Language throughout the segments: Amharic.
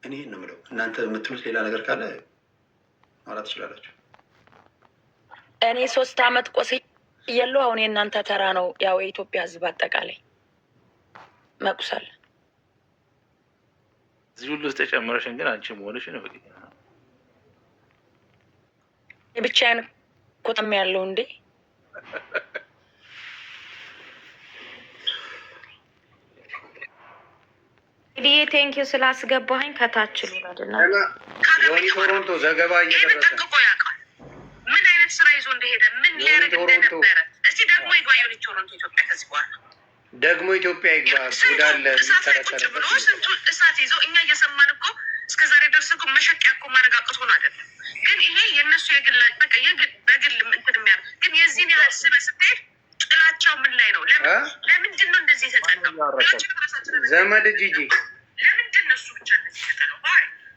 እኔ ነው የምለው። እናንተ የምትሉት ሌላ ነገር ካለ ማውራት ትችላላችሁ። እኔ 3 አመት ቆስያለሁ። አሁን የእናንተ ተራ ነው። ያው የኢትዮጵያ ሕዝብ አጠቃላይ መቁሰል እዚህ ሁሉ ውስጥ ተጨመረሽን ግን አንቺ መሆንሽ ነው በቂ ብቻዬን ኮተም ያለው እንዴ ዲ ቴንኪዩ ስላስገባኸኝ። ከታች ልውረድና ቶሮንቶ ዘገባ እየደረሰ ምን አይነት ስራ ይዞ እንደሄደ ምን ሊያደርግ እንደነበረ እስቲ ደግሞ ይግባ። የሆነ ቶሮንቶ ኢትዮጵያ ከዚህ በኋላ ደግሞ ኢትዮጵያ ይግባ። ጉዳለ ተረተረ ብሎ ስንቱ እሳት ይዞ እኛ እየሰማን እኮ እስከ ዛሬ ድረስ እኮ መሸቂያ እኮ ማረጋገጥ ሆኖ አይደለም። ግን ይሄ የእነሱ የግል በቃ በግል እንትን የሚያደርግ ግን የዚህን ያህል ስበህ ስትሄድ ጥላቻው ምን ላይ ነው? ለምንድን ነው እንደዚህ የተጠቀሙ? ዘመድ ጂጂ ለምንድን ነው እሱ ብቻ እንደዚህ የተጠለው?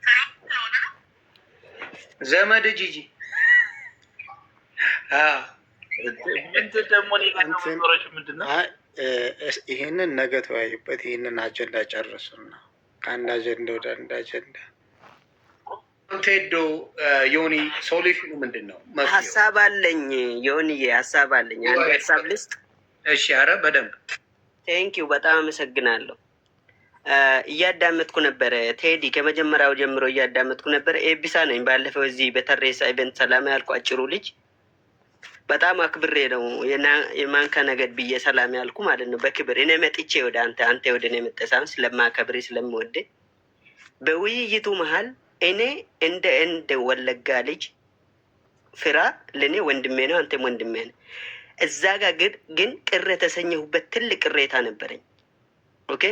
ተራ ስለሆነ ነው። ዘመድ ጂጂ ምንድን ደግሞ ሌላሽ ምንድን ነው? ይሄንን ነገ ተወያዩበት። ይህንን አጀንዳ ጨርሱና ከአንድ አጀንዳ ወደ አንድ አጀንዳ ቴዶ ዮኒ ሶሉሽኑ ምንድን ነው? ሀሳብ አለኝ ዮኒዬ፣ ሀሳብ አለኝ። አንድ ሀሳብ ልስጥ። እሺ፣ ኧረ በደንብ ቴንኪው፣ በጣም አመሰግናለሁ። እያዳመጥኩ ነበረ ቴዲ፣ ከመጀመሪያው ጀምሮ እያዳመጥኩ ነበረ። ኤቢሳ ነኝ። ባለፈው እዚህ በተሬሳ ኢቨንት ሰላም ያልኩ አጭሩ ልጅ በጣም አክብሬ ነው የማንካ ነገድ ብዬ ሰላም ያልኩ ማለት ነው። በክብር እኔ መጥቼ ወደ አንተ ወደ እኔ መጠሳም ስለማከብሬ ስለምወደ በውይይቱ መሀል እኔ እንደ ወለጋ ልጅ ፍራ ለእኔ ወንድሜ ነው፣ አንተም ወንድሜ ነው። እዛ ጋር ግን ቅር የተሰኘሁበት ትልቅ ቅሬታ ነበረኝ። ኦኬ፣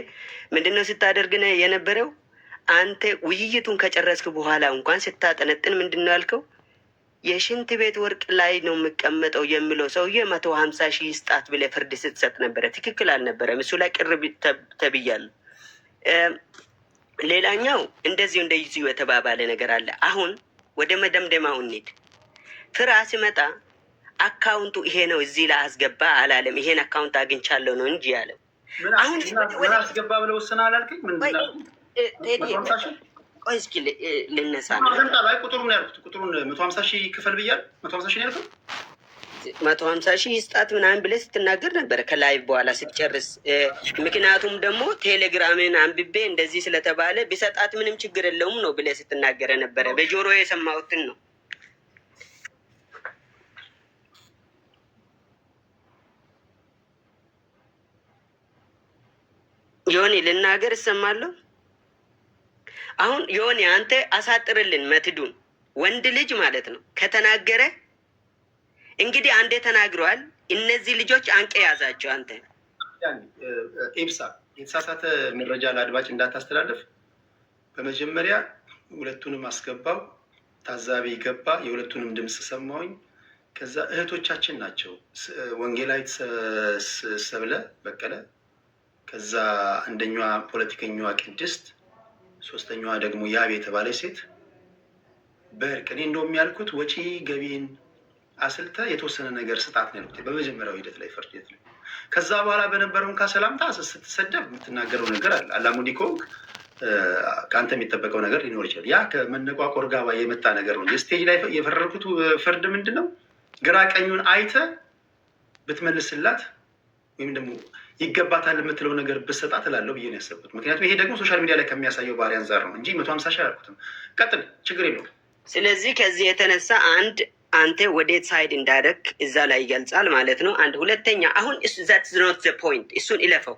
ምንድነው ስታደርግ የነበረው? አንተ ውይይቱን ከጨረስክ በኋላ እንኳን ስታጠነጥን ምንድነው ያልከው? የሽንት ቤት ወርቅ ላይ ነው የምቀመጠው የሚለው ሰውዬ 150,000 ስጣት ብለህ ፍርድ ስትሰጥ ነበረ። ትክክል አልነበረም። እሱ ላይ ቅር ተብያለሁ። ሌላኛው እንደዚሁ እንደዚሁ የተባባለ ነገር አለ። አሁን ወደ መደምደማው እንሂድ። ፍራ ሲመጣ አካውንቱ ይሄ ነው እዚህ ላይ አስገባ አላለም። ይሄን አካውንት አግኝቻለሁ ነው እንጂ ያለው። አሁን ምን አስገባ ብለው ወሰና አላልከኝ? ቆይ እስኪ ልነሳ ላይ ቁጥሩን ያልኩት ቁጥሩን 150,000 ክፈል ብያለሁ። 150,000 ያልኩት 150,000 ስጣት ምናምን ብለህ ስትናገር ነበረ ከላይቭ በኋላ ስትጨርስ። ምክንያቱም ደግሞ ቴሌግራምን አንብቤ እንደዚህ ስለተባለ ቢሰጣት ምንም ችግር የለውም ነው ብለህ ስትናገረ ነበረ። በጆሮ የሰማሁትን ነው። ዮኒ ልናገር እሰማለሁ። አሁን ዮኒ አንተ አሳጥርልን መትዱን ወንድ ልጅ ማለት ነው ከተናገረ እንግዲህ አንዴ ተናግረዋል። እነዚህ ልጆች አንቄ ያዛቸው። አንተ ኤብሳ የተሳሳተ መረጃ ለአድማጭ እንዳታስተላለፍ በመጀመሪያ ሁለቱንም አስገባው። ታዛቢ ገባ። የሁለቱንም ድምፅ ሰማሁኝ። ከዛ እህቶቻችን ናቸው። ወንጌላዊት ሰብለ በቀለ፣ ከዛ አንደኛዋ ፖለቲከኛዋ ቅድስት፣ ሶስተኛዋ ደግሞ ያብ የተባለች ሴት በእርቅ እኔ እንደውም ያልኩት ወጪ ገቢን አስልተ የተወሰነ ነገር ስጣት ነው ያልኩት በመጀመሪያው ሂደት ላይ ፍርድ ቤት ላይ። ከዛ በኋላ በነበረውን ከሰላምታ ስትሰደብ የምትናገረው ነገር አለ። አላሙዲኮ ከአንተ የሚጠበቀው ነገር ሊኖር ይችላል። ያ ከመነቋቆር ጋር የመጣ ነገር ነው። የስቴጅ ላይ የፈረድኩት ፍርድ ምንድን ነው? ግራ ቀኙን አይተ ብትመልስላት ወይም ደግሞ ይገባታል የምትለው ነገር ብሰጣት እላለሁ ብዬ ነው ያሰብኩት። ምክንያቱም ይሄ ደግሞ ሶሻል ሚዲያ ላይ ከሚያሳየው ባህሪ አንጻር ነው እንጂ 150,000 አላልኩትም። ቀጥል፣ ችግር የለውም። ስለዚህ ከዚህ የተነሳ አንተ ወዴት ሳይድ እንዳደረግ እዛ ላይ ይገልጻል ማለት ነው። አንድ ሁለተኛ፣ አሁን that's not the point። እሱን ይለፈው።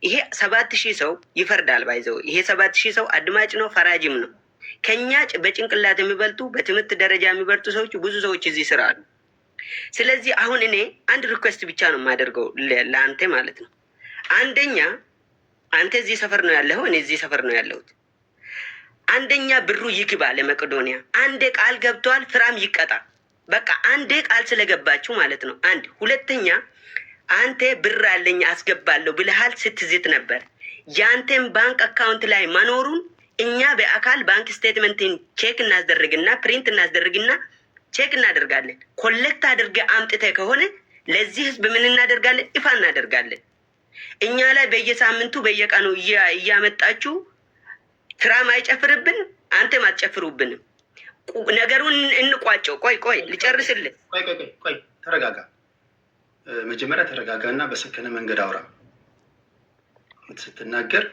ይሄ 7,000 ሰው ይፈርዳል። ባይዘው ይሄ 7,000 ሰው አድማጭ ነው፣ ፈራጅም ነው። ከኛ በጭንቅላት የሚበልጡ በትምህርት ደረጃ የሚበልጡ ሰዎች ብዙ ሰዎች እዚህ ስራ አሉ። ስለዚህ አሁን እኔ አንድ ሪኩዌስት ብቻ ነው የማደርገው ለአንተ ማለት ነው። አንደኛ አንተ እዚህ ሰፈር ነው ያለኸው፣ እኔ እዚህ ሰፈር ነው ያለሁት። አንደኛ ብሩ ይግባ ለመቄዶንያ። አንዴ ቃል ገብቷል፣ ፍራም ይቀጣ። በቃ አንዴ ቃል ስለገባችሁ ማለት ነው። አንድ ሁለተኛ፣ አንተ ብር አለኝ አስገባለሁ ብለሃል፣ ስትዝት ነበር። ያንተን ባንክ አካውንት ላይ መኖሩን እኛ በአካል ባንክ ስቴትመንትን ቼክ እናስደርግና ፕሪንት እናስደርግና ቼክ እናደርጋለን። ኮሌክት አድርገህ አምጥተህ ከሆነ ለዚህ ህዝብ ምን እናደርጋለን? ይፋ እናደርጋለን። እኛ ላይ በየሳምንቱ በየቀኑ እያመጣችሁ ትራም አይጨፍርብን፣ አንተም አትጨፍሩብንም። ነገሩን እንቋጨው። ቆይ ልጨርስልህ። ቆይ ተረጋጋ። መጀመሪያ ተረጋጋ እና በሰከነ መንገድ አውራ። ስትናገር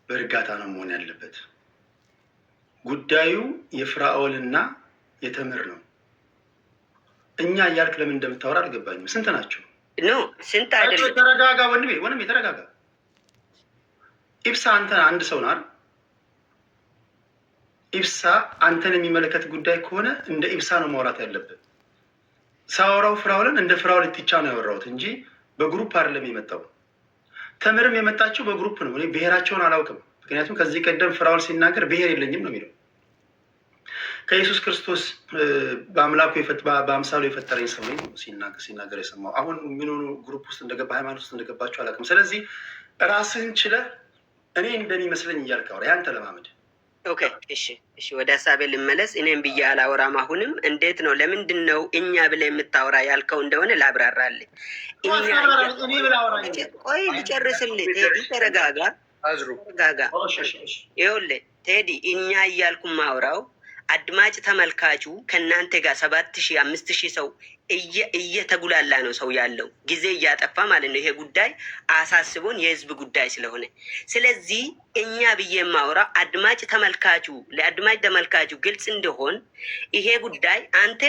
በእርጋታ ነው መሆን ያለበት። ጉዳዩ የፍራኦልና የተምር ነው። እኛ እያልክ ለምን እንደምታወራ አልገባኝም። ስንት ናቸው? ኖ ስንት አይደለም። ተረጋጋ ወንድሜ ተረጋጋ። ኢብሳ አንተ አንድ ሰው ነው አይደል? ኢብሳ አንተን የሚመለከት ጉዳይ ከሆነ እንደ ኢብሳ ነው ማውራት ያለብን። ሳወራው ፍራኦልን እንደ ፍራኦል ትቻ ነው ያወራሁት እንጂ በግሩፕ አይደለም የመጣው። ተምርም የመጣችው በግሩፕ ነው። እኔ ብሔራቸውን አላውቅም። ምክንያቱም ከዚህ ቀደም ፍራኦል ሲናገር ብሔር የለኝም ነው የሚለው። ከኢየሱስ ክርስቶስ በአምላኩ በአምሳሉ የፈጠረኝ ሰው ሲናገር የሰማው። አሁን ምን ሆኑ ግሩፕ ውስጥ እንደገባ ሃይማኖት ውስጥ እንደገባቸው አላውቅም። ስለዚህ ራስህን ችለህ እኔ እንደሚመስለኝ እያልክ አውራ። ያንተ ለማመድ ኦኬ። እሺ ወደ ሀሳቤ ልመለስ። እኔም ብዬ አላወራም። አሁንም እንዴት ነው ለምንድን ነው እኛ ብለህ የምታወራ ያልከው እንደሆነ ላብራራልህ። ቆይ ልጨርስልህ። ቴዲ ተረጋጋ። ይኸውልህ ቴዲ፣ እኛ እያልኩ ማውራው አድማጭ ተመልካቹ ከእናንተ ጋር 7,000 5,000 ሰው እየተጉላላ ነው ሰው ያለው ጊዜ እያጠፋ ማለት ነው። ይሄ ጉዳይ አሳስቦን የህዝብ ጉዳይ ስለሆነ ስለዚህ እኛ ብዬ የማወራ አድማጭ ተመልካቹ ግልጽ እንደሆን ይሄ ጉዳይ አንተ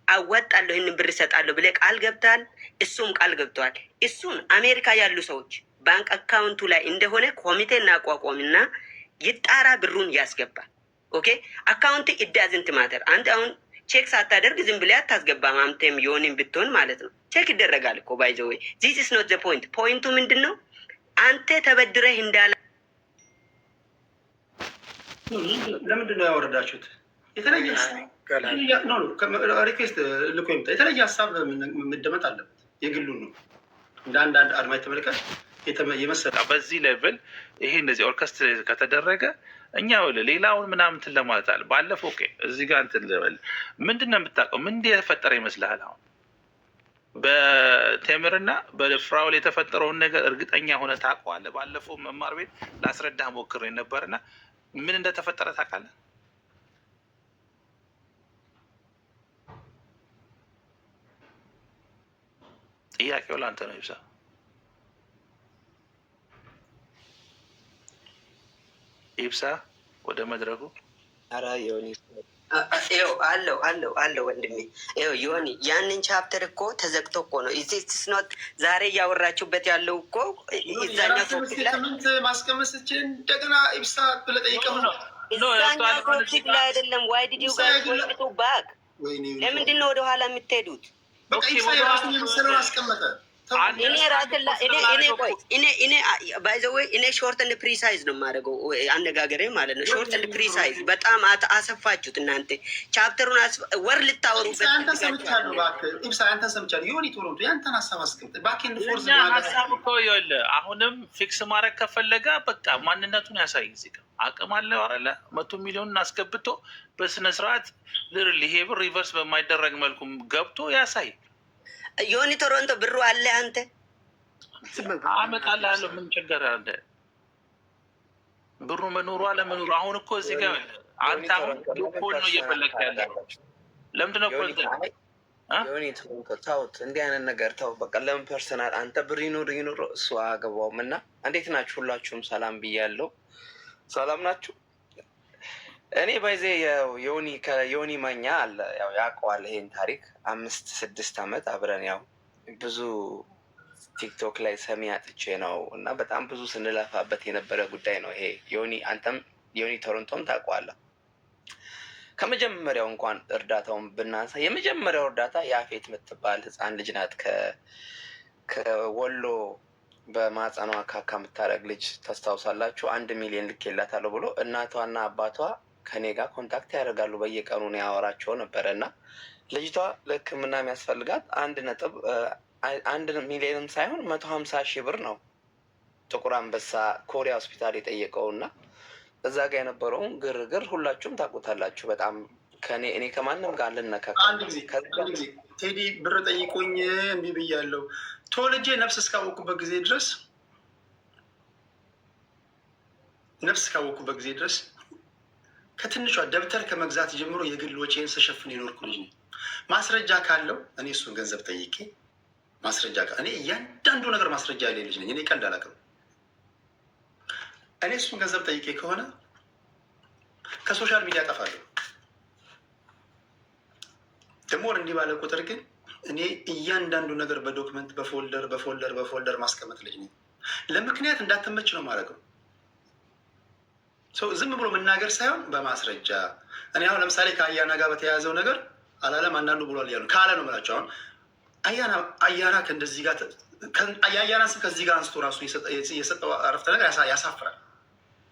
አወጣለሁ ይህንን ብር እሰጣለሁ ብለህ ቃል ገብታል። እሱም ቃል ገብተዋል። እሱን አሜሪካ ያሉ ሰዎች ባንክ አካውንቱ ላይ እንደሆነ ኮሚቴ እናቋቋምና ይጣራ፣ ብሩን ያስገባል። ኦኬ አካውንት ኢዳዝንት ማተር። አንተ አሁን ቼክ ሳታደርግ ዝም ብለህ አታስገባም። አንተም የሆንም ብትሆን ማለት ነው ቼክ ይደረጋል እኮ ባይ ዘ ወይ። ዚስ ኢዝ ኖት ዘ ፖይንት። ፖይንቱ ምንድን ነው? አንተ ተበድረህ እንዳለ ለምንድን ነው ያወረዳችሁት? የተለየ ሪኩዌስት ልኮ ይምጣ። የተለየ ሀሳብ መደመጥ አለበት። የግሉን ነው እንደ አንድ አድማጭ ተመልከት የመሰለ በዚህ ሌቭል ይሄ እንደዚህ ኦርኬስትሬ ከተደረገ እኛ ሌላውን ምናምን እንትን ለማለት አለ። ባለፈው ኦኬ እዚህ ጋር እንትን ልበል። ምንድን ነው የምታውቀው? ምን የተፈጠረ ይመስልሃል? አሁን በቴምርና በፍራኦል የተፈጠረውን ነገር እርግጠኛ ሆነ ታውቀዋለህ? ባለፈው መማር ቤት ላስረዳህ ሞክሬ ነበርና ምን እንደተፈጠረ ታውቃለህ? ጥያቄው ለአንተ ነው ይብሳ። ኢብሳ ወደ መድረኩ አለው ወንድሜ። ዮኒ ያንን ቻፕተር እኮ ተዘግቶ እኮ ነው ኖት ዛሬ እያወራችሁበት ያለው እኮ እዛኛው ቶፒክ ላይ ማስቀመጥ ስችል እንደገና ኢብሳ ብለህ ጠይቀው ነው። እዛኛው ቶፒክ ላይ አይደለም። ዋይ ዲድ ዩ ጋይስ ጎ ቱ ባክ? ለምንድን ነው ወደኋላ የምትሄዱት? በቃ ኢብሳ የራሱን የመሰለውን አስቀመጠ። እኔ ሾርት ኤንድ ፕሪሳይዝ ነው የማደርገው አነጋገሬ ማለት ነው። ሾርት ኤንድ ፕሪሳይዝ በጣም አሰፋችሁት እናንተ ቻፕተሩን ወር ልታወሩበት። አንተን ሰምቻለሁ። ዮኒ ቶሮንቶ ያንተን ሀሳብ አስቀምጥ። ሀሳብ እኮ ይኸውልህ፣ አሁንም ፊክስ ማድረግ ከፈለገ በቃ ማንነቱን ያሳይ። እዚህ ጋር አቅም አለ አለ 100 ሚሊዮን አስገብቶ በስነስርዓት ይሄ ብር ሪቨርስ በማይደረግ መልኩ ገብቶ ያሳይ። ዮኒ ቶሮንቶ ብሩ አለ፣ አንተ አመጣልሃለሁ። ምን ችግር አለ? ብሩ መኖሩ አለመኖሩ አሁን እኮ እዚህ ጋር አንተ አሁን ፖል ነው እየፈለግህ ያለ። ለምንድን ነው ፖል ዮኒ ቶሮንቶ ተውት፣ እንዲህ አይነት ነገር ተው በቃ። ለምን ፐርሰናል አንተ ብር ይኑር እሱ አገባውም። እና እንዴት ናችሁ? ሁላችሁም ሰላም ብያለሁ። ሰላም ናችሁ? እኔ ባይዜ ዮኒ ማኛ አለ ያው ያውቀዋል ይሄን ታሪክ 5-6 ዓመት አብረን ያው ብዙ ቲክቶክ ላይ ሰሚ አጥቼ ነው እና በጣም ብዙ ስንለፋበት የነበረ ጉዳይ ነው ይሄ። አንተም ዮኒ ቶሮንቶም ታውቀዋለህ። ከመጀመሪያው እንኳን እርዳታውን ብናንሳ የመጀመሪያው እርዳታ ያፌት የምትባል ህፃን ልጅ ናት። ከወሎ በማህፀኗ ካካ የምታደርግ ልጅ ታስታውሳላችሁ? 1 ሚሊዮን ልኬላታለሁ ብሎ እናቷና አባቷ ከኔ ጋር ኮንታክት ያደርጋሉ። በየቀኑ ነው ያወራቸው ነበረ እና ልጅቷ ለሕክምና የሚያስፈልጋት 1 ሚሊዮንም ሳይሆን 150,000 ብር ነው ጥቁር አንበሳ ኮሪያ ሆስፒታል የጠየቀው እና እዛ ጋር የነበረውን ግርግር ሁላችሁም ታውቁታላችሁ። በጣም እኔ ከማንም ጋር ልነካካ ቴዲ ብር ጠይቆኝ እምቢ ብያለሁ። ተወልጄ ነፍስ እስካወቅኩበት ጊዜ ድረስ ከትንሿ ደብተር ከመግዛት ጀምሮ የግል ወጪን ስሸፍን የኖርኩ ልጅ ነኝ። ማስረጃ ካለው እኔ እሱን ገንዘብ ጠይቄ ማስረጃ እኔ እያንዳንዱ ነገር ማስረጃ ያለ ልጅ ነኝ። እኔ ቀልድ አላውቅም። እኔ እሱን ገንዘብ ጠይቄ ከሆነ ከሶሻል ሚዲያ ጠፋለሁ። ደግሞ እንዲህ ባለ ቁጥር ግን እኔ እያንዳንዱ ነገር በዶክመንት በፎልደር ማስቀመጥ ልጅ ነኝ። ለምክንያት እንዳትመች ነው ማድረገው። ሰው ዝም ብሎ መናገር ሳይሆን በማስረጃ እኔ አሁን ለምሳሌ ከአያና ጋር በተያያዘው ነገር አላለም አንዳንዱ ብሏል ያሉ ካለ ነው የምላቸው። አሁን አያና ከእንደዚህ ጋር የአያና ስም ከዚህ ጋር አንስቶ ራሱ የሰጠው አረፍተ ነገር ያሳፍራል።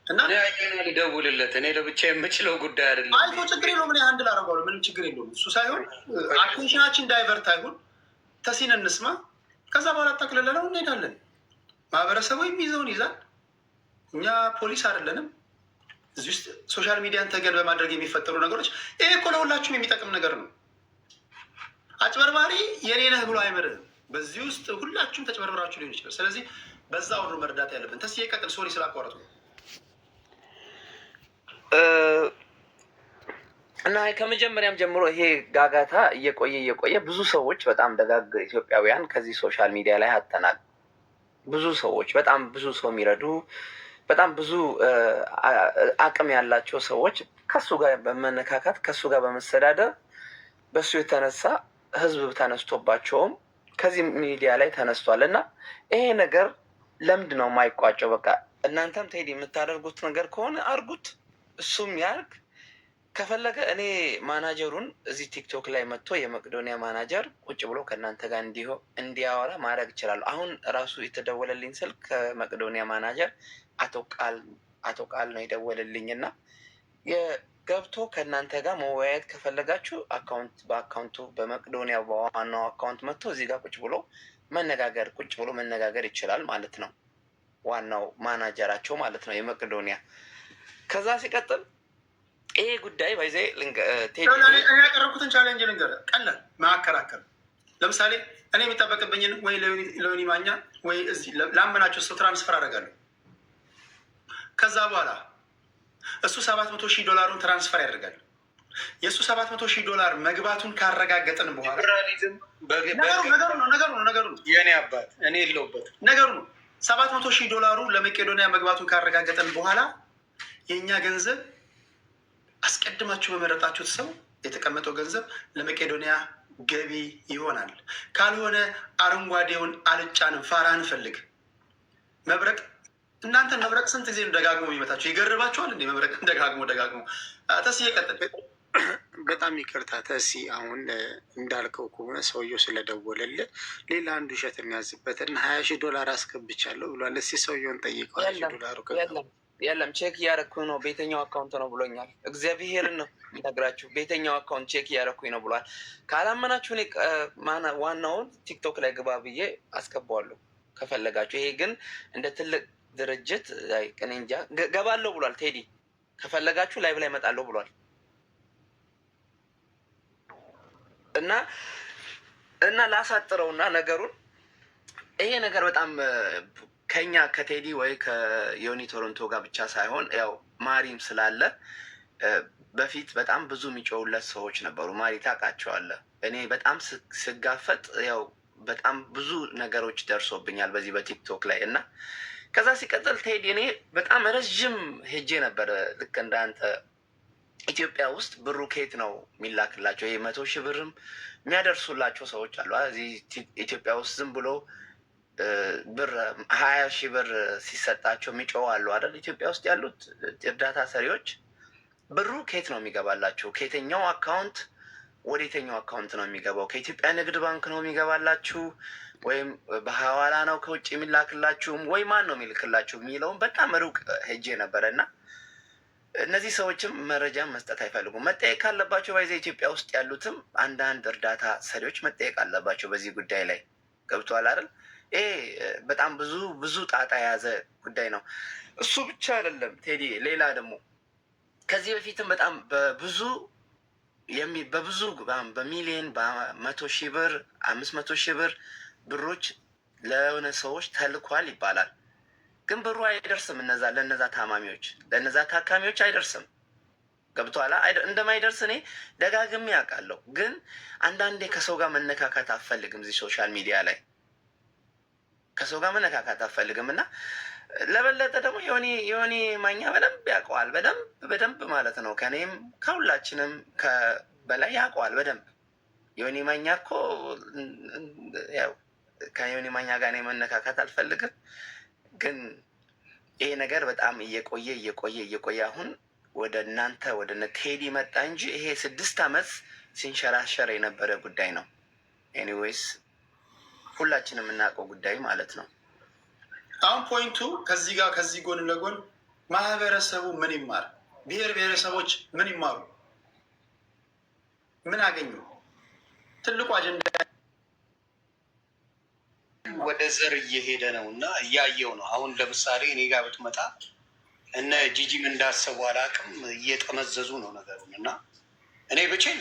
እና አያና ልደውልለት እኔ ለብቻ የምችለው ጉዳይ አይደለም። አይቶ ችግር የለውም። እኔ አንድ ላደርገዋለሁ፣ ምንም ችግር የለውም። እሱ ሳይሆን አቴንሽናችን ዳይቨርት አይሁን፣ ተሲን እንስማ፣ ከዛ በኋላ ጠቅልለነው እንሄዳለን። ማህበረሰቡ የሚይዘውን ይዛል። እኛ ፖሊስ አይደለንም። እዚህ ውስጥ ሶሻል ሚዲያን ተገን በማድረግ የሚፈጠሩ ነገሮች ይሄ እኮ ለሁላችሁም የሚጠቅም ነገር ነው። አጭበርባሪ የኔ ነህ ብሎ አይምርህም። በዚህ ውስጥ ሁላችሁም ተጭበርብራችሁ ሊሆን ይችላል። ስለዚህ በዛ ሁሉ መርዳት ያለብን። ተስዬ ቀጥል። ሶሪ ስላቋረጡ እና ከመጀመሪያም ጀምሮ ይሄ ጋጋታ እየቆየ ብዙ ሰዎች በጣም ደጋግ ኢትዮጵያውያን ከዚህ ሶሻል ሚዲያ ላይ አጥተናል። ብዙ ሰዎች በጣም ብዙ ሰው የሚረዱ በጣም ብዙ አቅም ያላቸው ሰዎች ከሱ ጋር በመነካካት ከሱ ጋር በመሰዳደር በሱ የተነሳ ህዝብ ተነስቶባቸውም ከዚህ ሚዲያ ላይ ተነስቷል። እና ይሄ ነገር ለምንድን ነው የማይቋጨው? በቃ እናንተም ቴዲ የምታደርጉት ነገር ከሆነ አርጉት፣ እሱም ያርግ። ከፈለገ እኔ ማናጀሩን እዚህ ቲክቶክ ላይ መጥቶ የመቄዶንያ ማናጀር ቁጭ ብሎ ከእናንተ ጋር እንዲያወራ ማድረግ ይችላሉ። አሁን ራሱ የተደወለልኝ ስልክ ከመቄዶንያ ማናጀር አቶ ቃል ነው የደወለልኝ እና ገብቶ ከእናንተ ጋር መወያየት ከፈለጋችሁ በአካውንቱ በመቄዶንያ በዋናው አካውንት መጥቶ እዚህ ጋር ቁጭ ብሎ መነጋገር ይችላል ማለት ነው። ዋናው ማናጀራቸው ማለት ነው የመቄዶንያ። ከዛ ሲቀጥል ይሄ ጉዳይ ባይዜ ያቀረብኩትን ቻሌንጅ ልንገርህ፣ ቀላል ማከራከር። ለምሳሌ እኔ የሚጠበቅብኝን ወይ ለዮኒ ማኛ ወይ እዚህ ላመናቸው ሰው ትራንስፈር አደርጋለሁ። ከዛ በኋላ እሱ $700,000 ትራንስፈር ያደርጋል። የእሱ $700,000 መግባቱን ካረጋገጥን በኋላ ነገሩ ነው የኔ አባት እኔ የለውበት ነገሩ ነው። $700,000 ለመቄዶንያ መግባቱን ካረጋገጥን በኋላ የእኛ ገንዘብ አስቀድማችሁ በመረጣችሁት ሰው የተቀመጠው ገንዘብ ለመቄዶንያ ገቢ ይሆናል። ካልሆነ አረንጓዴውን አልጫንም ፋራ እንፈልግ። መብረቅ እናንተን መብረቅ ስንት ጊዜ ደጋግሞ የሚመታቸው ይገርባቸዋል እንዴ? መብረቅ ደጋግሞ ተስ እየቀጠል በጣም ይቅርታ ተሲ፣ አሁን እንዳልከው ከሆነ ሰውየው ስለደወለልህ ሌላ አንዱ ውሸት የሚያዝበትና $20,000 አስገብቻለሁ ብሏል። እስኪ ሰውየውን ጠይቀው። $20,000 የለም ቼክ እያደረኩኝ ነው፣ ቤተኛው አካውንት ነው ብሎኛል። እግዚአብሔርን ነው የሚነግራችሁ፣ ቤተኛው አካውንት ቼክ እያደረኩኝ ነው ብሏል። ካላመናችሁ እኔ ዋናውን ቲክቶክ ላይ ግባ ብዬ አስገባዋለሁ ከፈለጋችሁ። ይሄ ግን እንደ ትልቅ ድርጅት እኔ እንጃ ገባለሁ ብሏል ቴዲ። ከፈለጋችሁ ላይቭ ላይ እመጣለሁ ብሏል። እና ላሳጥረውና ነገሩን ይሄ ነገር በጣም ከኛ ከቴዲ ወይ ከዮኒ ቶሮንቶ ጋር ብቻ ሳይሆን ያው ማሪም ስላለ በፊት በጣም ብዙ የሚጮውለት ሰዎች ነበሩ። ማሪ ታውቃቸዋለህ። እኔ በጣም ስጋፈጥ ያው በጣም ብዙ ነገሮች ደርሶብኛል በዚህ በቲክቶክ ላይ እና ከዛ ሲቀጥል ቴዲ እኔ በጣም ረዥም ሄጄ ነበረ ልክ እንዳንተ ኢትዮጵያ ውስጥ ብሩ ከየት ነው የሚላክላቸው? ይሄ 100,000 ብርም የሚያደርሱላቸው ሰዎች አሉ። እዚህ ኢትዮጵያ ውስጥ ዝም ብሎ ብር 20,000 ብር ሲሰጣቸው የሚጮው አሉ አይደል? ኢትዮጵያ ውስጥ ያሉት እርዳታ ሰሪዎች ብሩ ከየት ነው የሚገባላቸው? ከየትኛው አካውንት ወደ የትኛው አካውንት ነው የሚገባው? ከኢትዮጵያ ንግድ ባንክ ነው የሚገባላችሁ ወይም በሐዋላ ነው ከውጭ የሚላክላችሁም ወይ ማን ነው የሚልክላችሁ የሚለውን በጣም ሩቅ ሄጄ ነበረ እና እነዚህ ሰዎችም መረጃ መስጠት አይፈልጉም። መጠየቅ ካለባቸው ባይዘ ኢትዮጵያ ውስጥ ያሉትም አንዳንድ እርዳታ ሰሪዎች መጠየቅ አለባቸው በዚህ ጉዳይ ላይ ገብቶሃል አይደል? ይሄ በጣም ብዙ ጣጣ የያዘ ጉዳይ ነው። እሱ ብቻ አይደለም ቴዲ፣ ሌላ ደግሞ ከዚህ በፊትም በጣም በብዙ በሚሊዮን በ100,000 ብር 500,000 ብር ብሮች ለሆነ ሰዎች ተልኳል ይባላል። ግን ብሩ አይደርስም። ለነዛ ታማሚዎች ለነዛ ታካሚዎች አይደርስም። ገብቶሃል? እንደማይደርስ እኔ ደጋግሜ ያውቃለሁ። ግን አንዳንዴ ከሰው ጋር መነካካት አትፈልግም። እዚህ ሶሻል ሚዲያ ላይ ከሰው ጋር መነካካት አትፈልግም እና ለበለጠ ደግሞ የሆኒ ማኛ በደንብ ያውቀዋል። በደንብ ማለት ነው። ከኔም ከሁላችንም በላይ ያውቀዋል በደንብ። የሆኒ ማኛ እኮ ያው ከዮኒ ማኛ ጋር መነካካት አልፈልግም። ግን ይሄ ነገር በጣም እየቆየ አሁን ወደ እናንተ ወደ ቴዲ መጣ እንጂ ይሄ 6 ዓመት ሲንሸራሸር የነበረ ጉዳይ ነው። ኤኒዌይስ ሁላችንም የምናውቀው ጉዳይ ማለት ነው። አሁን ፖይንቱ ከዚህ ጎን ለጎን ማህበረሰቡ ምን ይማር፣ ብሔር ብሔረሰቦች ምን ይማሩ፣ ምን አገኙ? ትልቁ አጀንዳ ወደ ዘር እየሄደ ነው እና እያየው ነው። አሁን ለምሳሌ እኔ ጋር ብትመጣ እነ ጂጂም እንዳሰቡ አላውቅም፣ እየጠመዘዙ ነው ነገሩን እና እኔ ብችል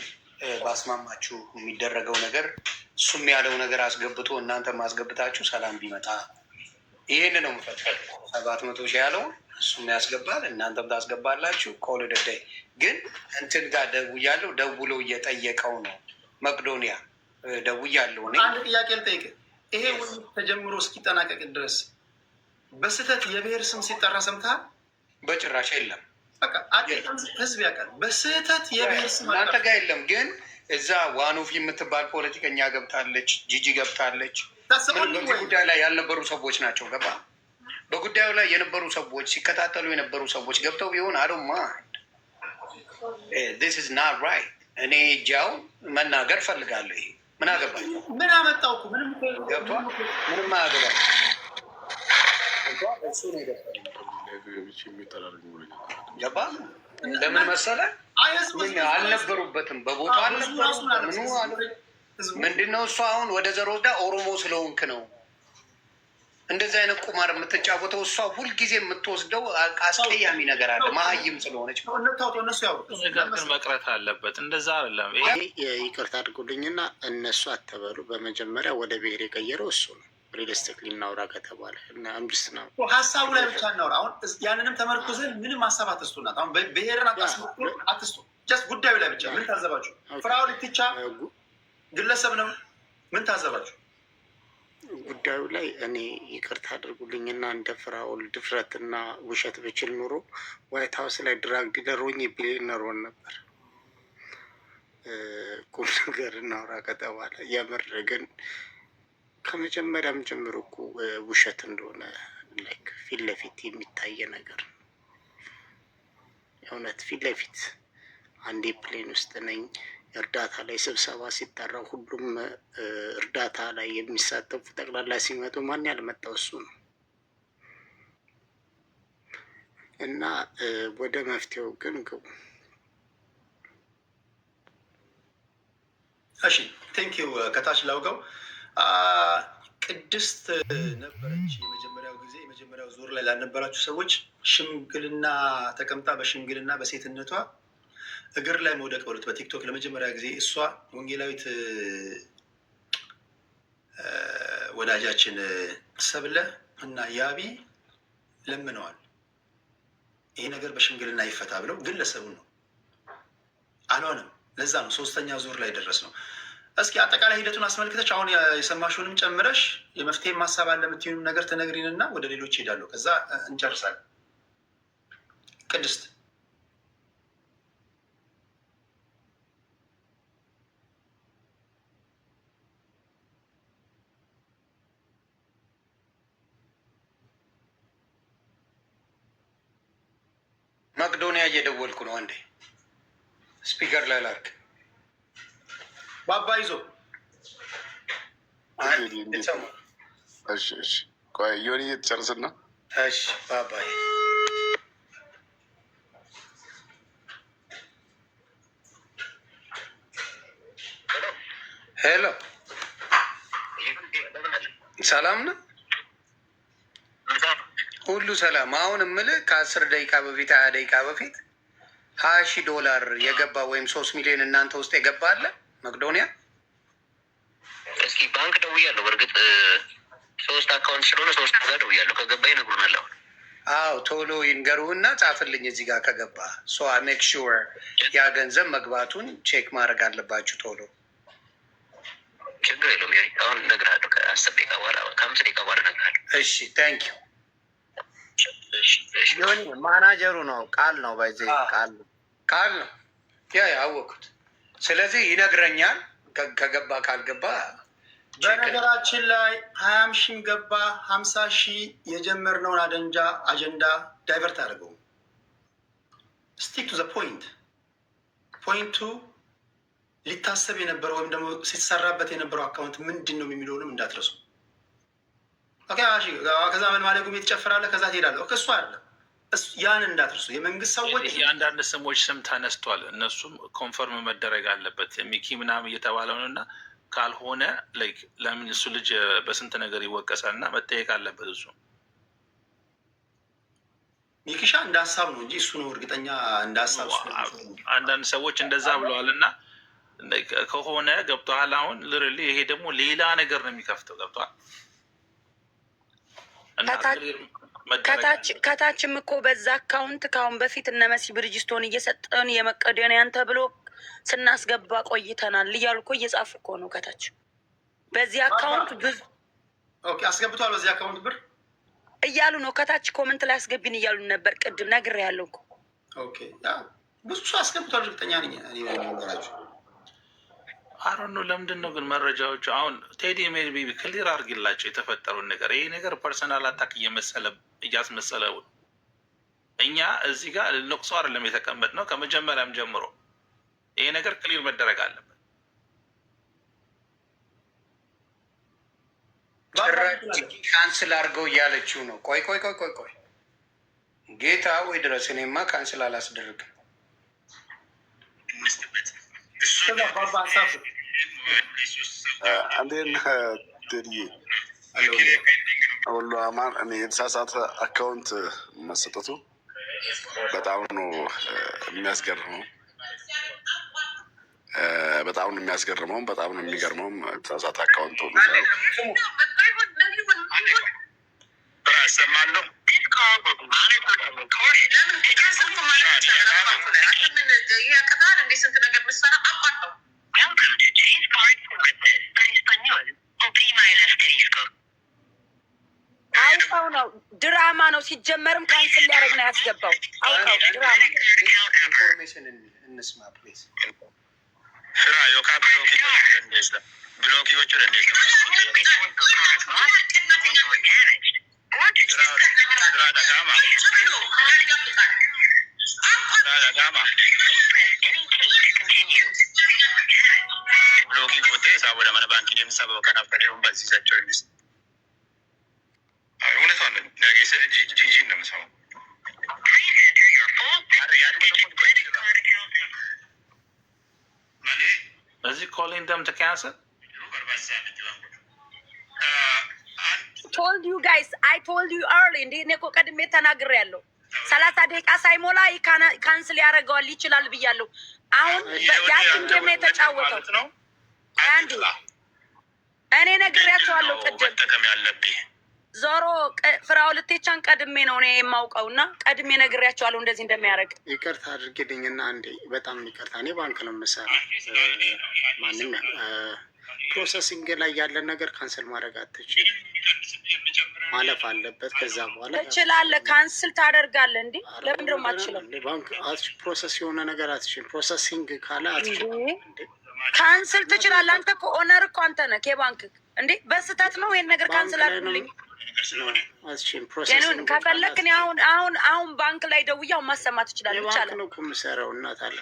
ባስማማችሁ የሚደረገው ነገር እሱም ያለው ነገር አስገብቶ እናንተ ማስገብታችሁ ሰላም ቢመጣ ይህን ነው የምፈጥረው። 700 ሺህ ያለው እሱም ያስገባል እናንተም ታስገባላችሁ። ኮል ደዳይ ግን እንትን ጋር ደውሎ እየጠየቀው ነው። መቅዶኒያ ደውያለሁ። አንድ ጥያቄ ልጠይቅ። ይሄ ውይይት ተጀምሮ እስኪጠናቀቅ ድረስ በስህተት የብሔር ስም ሲጠራ ሰምተሃል? በጭራሽ የለም። በቃ ህዝብ ያውቃል። በስህተት የብሔር ስም እናንተ ጋር የለም። ግን እዛ ዋኖፊ የምትባል ፖለቲከኛ ገብታለች፣ ጂጂ ገብታለች። በዚህ ጉዳይ ላይ ያልነበሩ ሰዎች ናቸው። ገባ? በጉዳዩ ላይ የነበሩ ሰዎች ሲከታተሉ የነበሩ ሰዎች ገብተው ቢሆን አዶማ this is not right። እኔ እጃው መናገር ፈልጋለሁ። ይሄ ምን አገባኝ? ምን አመጣው? ምንም ገብቷል። ምንም አያገባኝ። ገባ? ለምን መሰለ? አልነበሩበትም፣ በቦታ አልነበሩም። ምንድነው እሱ አሁን ወደ ዘር ወስዳ ኦሮሞ ስለሆንክ ነው እንደዚህ አይነት ቁማር የምትጫወተው። እሷ ሁልጊዜ የምትወስደው አስቀያሚ ነገር አለ። መሀይም ስለሆነች ግን መቅረት አለበት። እንደዛ አይደለም። ይቅርታ አድርጉልኝና እነሱ አተበሉ። በመጀመሪያ ወደ ብሔር የቀየረው እሱ ነው። ሪሊስቲክ ሊናውራ ከተባለ አምስት ነው ሀሳቡ ላይ ብቻ እናውራ። አሁን ያንንም ተመርኩዘን ምንም ሀሳብ አትስጡናት። አሁን ብሔርን አትስጡ። ጀስት ጉዳዩ ላይ ብቻ ምን ታዘባችሁ? ፍራኦል ኢቲቻ ግለሰብ ነው። ምን ታዘባችሁ? ጉዳዩ ላይ እኔ ይቅርታ አድርጉልኝና እንደ ፍራኦል ድፍረትና ውሸት ብችል ኑሮ ዋይት ሀውስ ላይ ድራግ ዲለር ሆኜ ቢሊየነር ሆን ነበር። ቁም ነገር እናውራ ከተባለ የምር ግን ከመጀመሪያም ጀምሮ እኮ ውሸት እንደሆነ ላይክ ፊት ለፊት የሚታየ ነገር ነው። የእውነት ፊት ለፊት አንዴ ፕሌን ውስጥ ነኝ፣ እርዳታ ላይ ስብሰባ ሲጠራ ሁሉም እርዳታ ላይ የሚሳተፉ ጠቅላላ ሲመጡ ማን ያልመጣው እሱ ነው። እና ወደ መፍትሄው ግን ግቡ። እሺ ቴንኪው። ከታች ላውቀው ቅድስት ነበረች የመጀመሪያው ጊዜ የመጀመሪያው ዙር ላይ ላልነበራችሁ ሰዎች ሽምግልና ተቀምጣ በሽምግልና በሴትነቷ እግር ላይ መውደቅ በሉት በቲክቶክ ለመጀመሪያ ጊዜ እሷ ወንጌላዊት ወዳጃችን ሰብለ እና ያቢ ለምነዋል። ይሄ ነገር በሽምግልና ይፈታ ብለው ግለሰቡ ነው አልሆነም። ለዛ ነው 3ኛ ዙር ላይ ደረስ ነው። እስኪ አጠቃላይ ሂደቱን አስመልክተች አሁን የሰማሽውንም ጨምረሽ የመፍትሄ ማሳብ አለ የምትይውንም ነገር ትነግሪንና ወደ ሌሎች ሄዳለሁ። ከዛ እንጨርሳለን። ቅድስት መቅዶኒያ እየደወልኩ ነው። አንዴ ስፒከር ላይ ላድርግ። ባባ ይዞ ዮኒ እየተጨርስና እሺ ባባይ ሄሎ፣ ሰላም ነው? ሁሉ ሰላም። አሁን የምልህ ከ10 ደቂቃ በፊት 20 ደቂቃ በፊት $20,000 የገባ ወይም 3 ሚሊዮን እናንተ ውስጥ የገባ አለ መቅዶኒያ? እስኪ ባንክ ደውያለሁ። በእርግጥ 3 አካውንት ስለሆነ 3 ጋር ደውያለሁ። ከገባ ይነግሩናል። አዎ ቶሎ ይንገሩና ጻፍልኝ እዚህ ጋር ከገባ ሶ ሜክ ሹር ያ ገንዘብ መግባቱን ቼክ ማድረግ አለባችሁ ቶሎ። ችግር የለውም። አሁን እነግርሃለሁ። ከ10 ደቂቃ በኋላ ከ5 ደቂቃ በኋላ እነግርሃለሁ። እሺ ታንክ ዩ። ማናጀሩ ነው ቃል ነው ባይዜ ቃል ነው ያ ያወቅኩት። ስለዚህ ይነግረኛል ከገባ ካልገባ። በነገራችን ላይ 20 ሺህም ገባ 50 ሺህ የጀመርነውን አጀንዳ ዳይቨርት አድርገው ስቲክ ቱ ዘ ፖይንት። ፖይንቱ ሊታሰብ የነበረው ወይም ደግሞ ሲሰራበት የነበረው አካውንት ምንድን ነው የሚለውንም እንዳትረሱ። ከዛ ምን ማለጉም የተጨፍራለህ ከዛ ትሄዳለህ። እሱ አለ ያን እንዳትረሱ። የመንግስት ሰዎች የአንዳንድ ስሞች ስም ተነስቷል። እነሱም ኮንፈርም መደረግ አለበት። ሚኪ ምናምን እየተባለው ነው እና ካልሆነ ለምን እሱ ልጅ በስንት ነገር ይወቀሳል እና መጠየቅ አለበት። እሱ ሚኪሻ እንደ ሀሳብ ነው እንጂ እሱ ነው እርግጠኛ እንደ ሀሳብ። አንዳንድ ሰዎች እንደዛ ብለዋል እና ከሆነ ገብተዋል። አሁን ልርል ይሄ ደግሞ ሌላ ነገር ነው የሚከፍተው። ገብተዋል። ከታችም እኮ በዛ አካውንት ከአሁን በፊት እነ መሲ ብርጅስቶን እየሰጠን የመቀደንያን ተብሎ ስናስገባ ቆይተናል እያሉ እኮ እየጻፉ እኮ ነው ከታች። በዚህ አካውንት ብዙ አስገብቷል፣ በዚህ አካውንት ብር እያሉ ነው ከታች ኮመንት ላይ አስገቢን እያሉ ነበር። ቅድም ነግሬያለሁ እኮ ብዙ ሰው አስገብቷል፣ እርግጠኛ ነኝ። ነገራቸው አሮን ነው። ለምንድን ነው ግን መረጃዎቹ አሁን ቴዲ ሜቢ ክሊር አድርጊላቸው የተፈጠሩን ነገር። ይሄ ነገር ፐርሰናል አታክ እያስመሰለው እኛ እዚህ ጋር ልንቅሶ አይደለም የተቀመጥ ነው። ከመጀመሪያም ጀምሮ ይሄ ነገር ክሊር መደረግ አለበት። ካንስል አድርገው እያለችው ነው። ቆይ ጌታ ወይ ድረስ እኔማ ካንስል አላስደርግም። እንዴት ቴዲዬ? ሁሉ አማን። እኔ የተሳሳተ አካውንት መሰጠቱ በጣም ነው የሚያስገርመው፣ በጣም ነው የሚያስገርመውም፣ በጣም ነው የሚገርመውም። የተሳሳተ አካውንት ሆኑ ሰማለሁ። ስንት ነገር ምሰራ አቋርጠው አውቀው ነው። ድራማ ነው ሲጀመርም ካንስል ሊያደርግ ነው ያስገባው። አውቀው ድራማ ኢንፎርሜሽን እንስማ ፕሊዝ። ስራ ዮካ ብሎኪዎቹ Is he calling them to cancel? told you guys, I told you early. እንዴ እኔ እኮ ቀድሜ ተናግሬያለሁ። 30 ደቂቃ ሳይሞላ ካንስል ያደርገዋል ይችላል ብያለሁ። አሁን ያችን ጌም ነው የተጫወተው። አንዴ እኔ ነግሬያቸዋለሁ ቅድም ዞሮ ፍራው ልቴቻን ቀድሜ ነው እኔ የማውቀውና ቀድሜ ነግሬያቸዋለሁ እንደዚህ እንደሚያደርግ። ይቅርታ አድርግልኝና አንዴ በጣም ይቅርታ። እኔ ባንክ ነው የምሰራው። ማንም ፕሮሰሲንግ ላይ ያለን ነገር ካንስል ማድረግ አትችልም፣ ማለፍ አለበት። ከዛ በኋላ ትችላለህ፣ ካንስል ታደርጋለህ። እንዴ ለምንድን ነው የማትችለው? ባንክ ፕሮሰስ የሆነ ነገር አትችልም። ፕሮሰሲንግ ካለ አትችልም። ካንስል ትችላለህ። አንተ እኮ ኦነር እኮ አንተ ነህ ከባንክ። እንዴ በስተት ነው ይሄን ነገር ካንስል አድርጉልኝ። ከፈለክ እኔ አሁን ባንክ ላይ ደውያው ማሰማት ትችላለህ። ይቻላል ነው ከምሰራው እናት አለ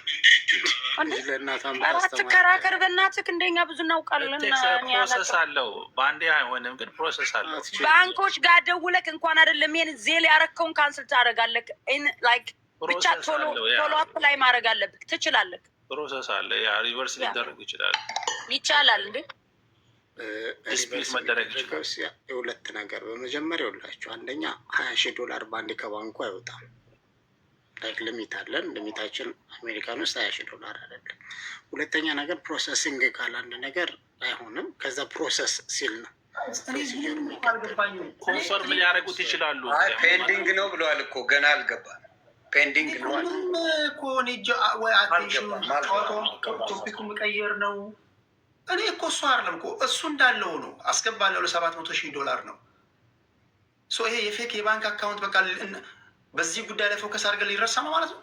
አትከራከር በእናትህ። እንደኛ ብዙ እናውቃለን። ፕሮሰስ አለው፣ በአንዴ አይሆንም፣ ግን ፕሮሰስ አለው። ባንኮች ጋር ደውለክ እንኳን አይደለም ይሄን ዜል ያረከውን ካንስል ታደርጋለህ። ላይክ ብቻ ቶሎ አፕ ላይ ማድረግ አለብህ። ትችላለህ። ፕሮሰስ አለ። ያ ሪቨርስ ሊደረግ ይችላል። ይቻላል እንዴ ዲስፕሊት መደረግ ይችላል። የሁለት ነገር በመጀመሪያ ይኸውላችሁ፣ አንደኛ $20,000 በአንዴ ከባንኩ አይወጣም። ላይክ ሊሚት አለን። ሊሚታችን አሜሪካን ውስጥ $20,000 አይደለም። ሁለተኛ ነገር ፕሮሰሲንግ ካለ አንድ ነገር አይሆንም። ከዛ ፕሮሰስ ሲል ነው ኮንፈርም ሊያደርጉት ይችላሉ። ፔንዲንግ ነው ብለዋል እኮ ገና አልገባም። ፔንዲንግ ነው እኮ ቶፒኩ መቀየር ነው። እኔ እኮ እሱ አይደለም እኮ እሱ እንዳለው ነው አስገባለሁ $700,000 ነው። ይሄ የፌክ የባንክ አካውንት በቃ በዚህ ጉዳይ ላይ ፎከስ አድርገን ሊረሳ ነው ማለት ነው።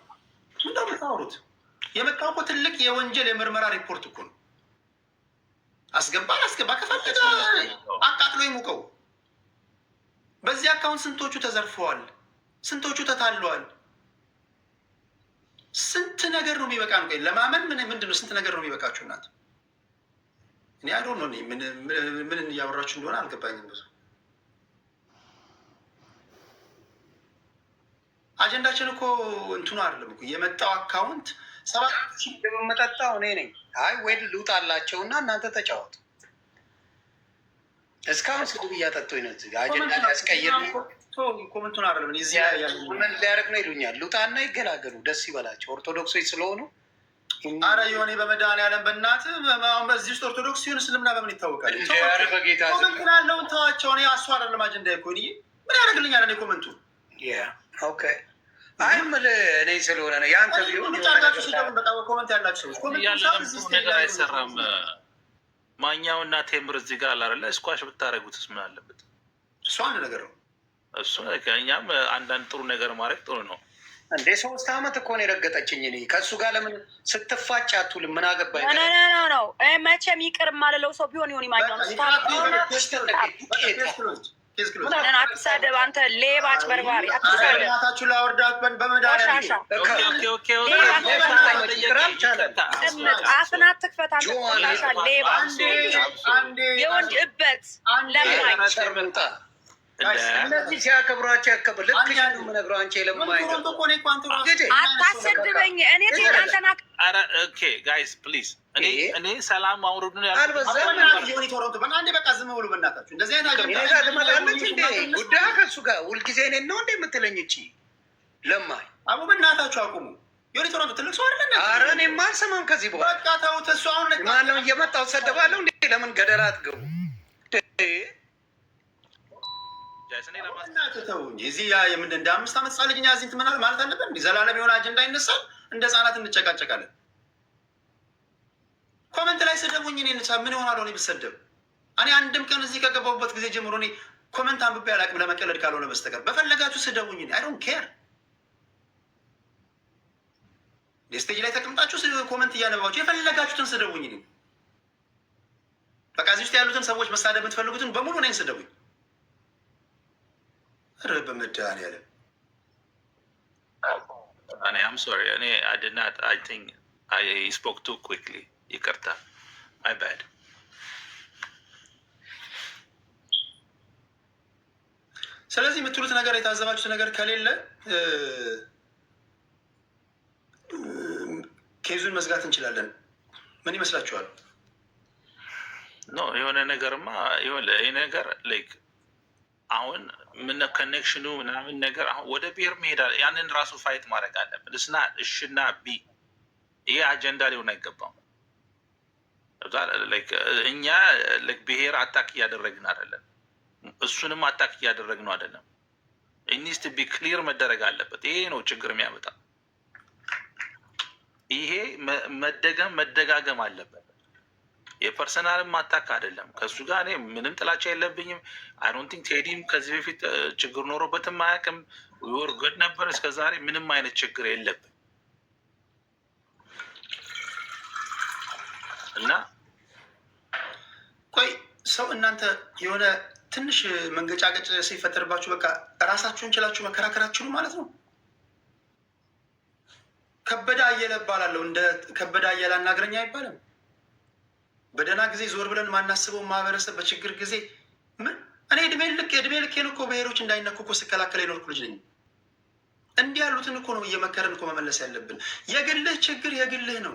ምንድነው የምታወሩት? የመጣው እኮ ትልቅ የወንጀል የምርመራ ሪፖርት እኮ ነው። አስገባ ከፈለገ አቃጥሎ ይሙቀው። በዚህ አካውንት ስንቶቹ ተዘርፈዋል፣ ስንቶቹ ተታለዋል። ስንት ነገር ነው የሚበቃ ነው። ለማመን ምንድን ነው ስንት ነገር ነው የሚበቃችሁ እናት? እኔ አዶ ነው ምን እያወራችሁ እንደሆነ አልገባኝም። ብዙ አጀንዳችን እኮ እንትኑ አይደለም እኮ የመጣው አካውንት 7,000 የምመጠጣው እኔ ነኝ። አይ ወይ ልውጣላቸው እና እናንተ ተጫወቱ። እስካሁን ስድብ እያጠጡኝ ነው። አጀንዳ ያስቀይር ኮመንቱን አይደለም ምን ሊያደርግ ነው ይሉኛል። ልውጣና ይገላገሉ፣ ደስ ይበላቸው። ኦርቶዶክሶች ስለሆኑ አረ የሆነ በመድኃኒዓለም በእናትህ አሁን በዚህ ውስጥ ኦርቶዶክስ ሲሆን እስልምና በምን ይታወቃል? ኮመንት ያለውን ተዋቸው። እኔ አሱ አይደለም አጀንዳ ይኮን ምን ያደርግልኛል? እኔ ኮመንቱ ኦኬ አይ እኔ ስለሆነ ነው የአንተ ቢሆን በጣም ኮመንት ያላቸው ሰዎች ነገር አይሰራም። ማኛው እና ቴምር እዚህ ጋር አላረለ እስኳሽ ብታደረጉትስ ምን አለበት? እሱ አንድ ነገር ነው። እሱ እኛም አንዳንድ ጥሩ ነገር ማድረግ ጥሩ ነው። እንዴ 3 ዓመት እኮ ነው የረገጠችኝ። እኔ ከእሱ ጋር ለምን ስትፋጭ አትውልም? ምን አገባኝ? ነው መቼም ይቅር ማለለው ሰው ቢሆን ይሆን ማኛው አትሳደብ አንተ ሌባ አጭበርባሪ፣ አትሳደብ ላወርዳት በመድኃኒዓለም አፍን አትክፈት አንተ ቆሻሻ ሌባ፣ የወንድ እበት ለማኝ እነዚህ ሲያከብሯቸው ያከብር ልክ የምነግረው አንቺ ለማኝ አታሰድበኝ። እኔ አንተና ጋይስ ፕሊዝ እኔ ሰላም አውርዱ ቶሮንቶ በአንዴ በቃ ዝም ብሎ በእናታችሁ እንደዚህ አይነት ትመጣለች እንዴ? ጉዳይ ከእሱ ጋር ሁልጊዜ እኔን ነው እንዴ የምትለኝ? እቺ ለማኝ አቡ በእናታችሁ አቁሙ። ዮኒ ቶሮንቶ ትልቅ ሰው አይደለ? ኧረ እኔማ አልሰማም ከዚህ በኋላ በቃ ተውት። እሱ አሁን ማነው እየመጣው ሰደባለሁ እንዴ? ለምን ገደላ አትገቡ? ተው እንጂ እዚህ የምንድን እንደ 5 ዓመት ህፃን ልጅ እኛ እዚህ ትመናል ማለት አለብን? እንዲህ ዘላለም የሆነ አጀንዳ ይነሳል፣ እንደ ህፃናት እንጨቃጨቃለን። ኮመንት ላይ ስደቡኝ። እኔ ምን ይሆናል ሆነ ብሰደብ? እኔ አንድም ቀን እዚህ ከገባሁበት ጊዜ ጀምሮ እኔ ኮመንት አንብቤ አላውቅም ለመቀለድ ካልሆነ በስተቀር። በፈለጋችሁ ስደቡኝ። አይ ዶንት ኬር። ስቴጅ ላይ ተቀምጣችሁ ኮመንት እያነባችሁ የፈለጋችሁትን ስደቡኝ። በቃ እዚህ ውስጥ ያሉትን ሰዎች መሳደብ የምትፈልጉትን በሙሉ እኔን ስደቡኝ። ኧረ በመድኃኒዓለም እኔ አም ሶሪ እኔ አይ ዲድ ናት አይ ቲንክ አይ ስፖክ ቱ ኩዊክሊ ይቅርታ ማይ ባድ። ስለዚህ የምትሉት ነገር የታዘባችሁት ነገር ከሌለ ኬዙን መዝጋት እንችላለን። ምን ይመስላችኋል? ኖ የሆነ ነገርማ ይሄ ነገር ላይክ አሁን ምን ኮኔክሽኑ ምናምን ነገር አሁን ወደ ብሔር መሄድ ያንን ራሱ ፋይት ማድረግ አለብን። እስና እሽና ቢ ይሄ አጀንዳ ሊሆን አይገባም። እኛ ብሔር አታክ እያደረግን አይደለም፣ እሱንም አታክ እያደረግነው አይደለም። ኢኒስት ቢ ክሊር መደረግ አለበት። ይሄ ነው ችግር የሚያመጣ። ይሄ መደጋገም አለበት። የፐርሰናልም አታክ አይደለም። ከእሱ ጋር እኔ ምንም ጥላቻ የለብኝም። አይ ዶንት ቲንክ ቴዲም ከዚህ በፊት ችግር ኖሮበትም አያውቅም። ወር ገድ ነበር እስከዛሬ ምንም አይነት ችግር የለብን እና ቆይ ሰው እናንተ የሆነ ትንሽ መንገጫገጭ ሲፈጠርባችሁ በቃ እራሳችሁን ችላችሁ መከራከራችሁ ማለት ነው። ከበደ አየለ እባላለሁ። እንደ ከበደ አየለ አናግረኛ አይባልም። በደህና ጊዜ ዞር ብለን ማናስበው ማህበረሰብ በችግር ጊዜ ምን እኔ እድሜ ልኬን እኮ ብሔሮች እንዳይነኩ እኮ ስከላከል የኖርኩ ልጅ ነኝ። እንዲህ ያሉትን እኮ ነው እየመከረን እኮ መመለስ ያለብን። የግልህ ችግር የግልህ ነው።